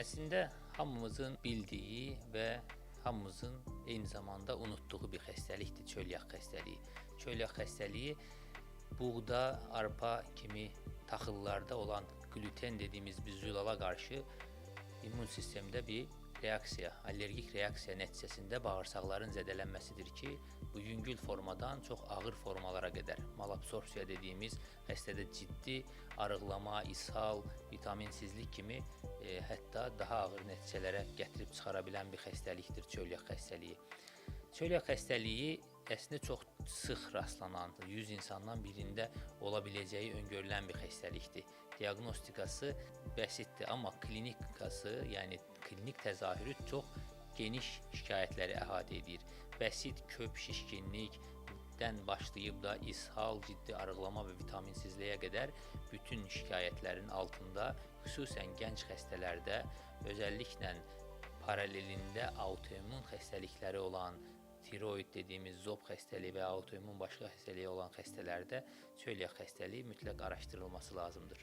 Əslində hamımızın bildiyi və hamımızın eyni zamanda unutduğu bir xəstəlikdir çölyak xəstəliyi. Çölyak xəstəliyi buğda, arpa kimi taxıllarda olan gluten dediyimiz bir zülala qarşı immun sistemdə bir reaksiya, allergik reaksiya nəticəsində bağırsaqların zədələnməsidir ki, bu yüngül formadan çox ağır formalara qədər malabsorpsiya dediyimiz xəstədə ciddi arıqlama, ishal, vitaminsizlik kimi hətta daha ağır nəticələrə gətirib çıxara bilən bir xəstəlikdir çölyak xəstəliyi. Çölyak xəstəliyi əslində çox sıx rastlanan, 100 insandan birində ola biləcəyi öngörülən bir xəstəlikdir. Diaqnostikası bəsitdir, amma klinikası, yəni klinik təzahürü çox geniş şikayətləri əhatə edir. Bəsit köp şişkinlikdən başlayıb da ishal, ciddi arıqlama və vitaminsizliyə qədər bütün şikayətlərin altında, xüsusən gənc xəstələrdə, özəlliklə paralelində autoimmun xəstəlikləri olan, tiroid dediyimiz zob xəstəliyi və autoimmun başqa xəstəliyi olan xəstələrdə çölyak xəstəliyi mütləq araşdırılması lazımdır.